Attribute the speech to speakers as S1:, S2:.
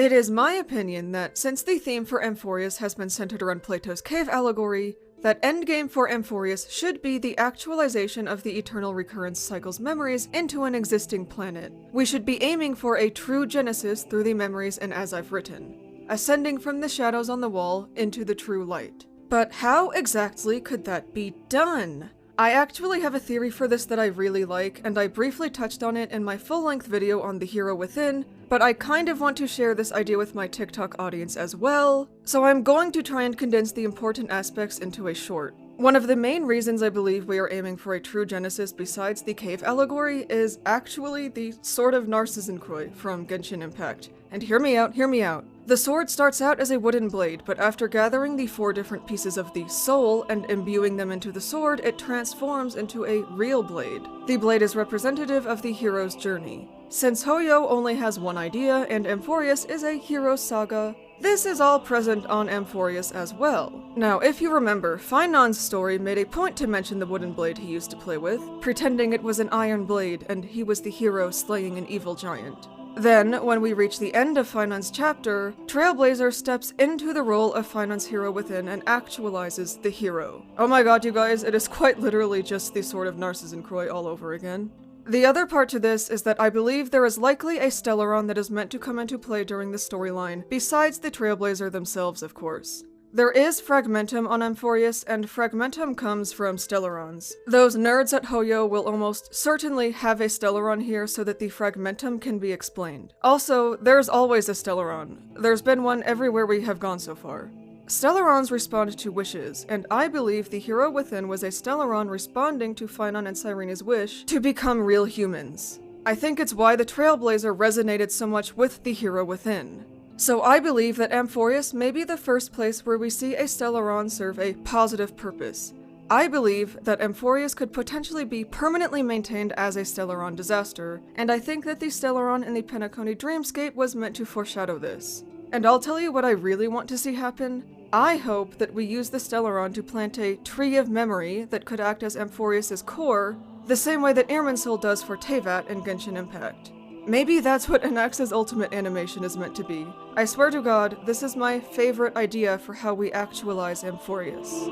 S1: It is my opinion that since the theme for Amphoreus has been centered around Plato's cave allegory, that endgame for Amphoreus should be the actualization of the eternal recurrence cycle's memories into an existing planet. We should be aiming for a true genesis through the memories and as I've written, ascending from the shadows on the wall into the true light. But how exactly could that be done? I actually have a theory for this that I really like, and I briefly touched on it in my full-length video on the hero within, but I kind of want to share this idea with my TikTok audience as well, so I'm going to try and condense the important aspects into a short. One of the main reasons I believe we are aiming for a true genesis besides the cave allegory is actually the Sword of Narcissus from Genshin Impact. And hear me out, hear me out. The sword starts out as a wooden blade, but after gathering the 4 different pieces of the soul and imbuing them into the sword, it transforms into a real blade. The blade is representative of the hero's journey. Since Hoyo only has one idea, and Amphoreus is a hero's saga, this is all present on Amphoreus as well. Now, if you remember, Finon's story made a point to mention the wooden blade he used to play with, pretending it was an iron blade and he was the hero slaying an evil giant. Then, when we reach the end of Finon's chapter, Trailblazer steps into the role of Finon's hero within and actualizes the hero. Oh my god, you guys, it is quite literally just the Sword of Narcissus all over again. The other part to this is that I believe there is likely a Stellaron that is meant to come into play during the storyline, besides the Trailblazer themselves, of course. There is Fragmentum on Amphoreus, and Fragmentum comes from Stellarons. Those nerds at Hoyo will almost certainly have a Stellaron here so that the Fragmentum can be explained. Also, there's always a Stellaron. There's been one everywhere we have gone so far. Stellarons respond to wishes, and I believe the hero within was a Stellaron responding to Finon and Cyrene's wish to become real humans. I think it's why the Trailblazer resonated so much with the hero within. So I believe that Amphoreus may be the first place where we see a Stellaron serve a positive purpose. I believe that Amphoreus could potentially be permanently maintained as a Stellaron disaster, and I think that the Stellaron in the Penacony Dreamscape was meant to foreshadow this. And I'll tell you what I really want to see happen. I hope that we use the Stellaron to plant a tree of memory that could act as Amphoreus' core, the same way that Irminsul does for Teyvat in Genshin Impact. Maybe that's what Anax's ultimate animation is meant to be. I swear to God, this is my favorite idea for how we actualize Amphoreus.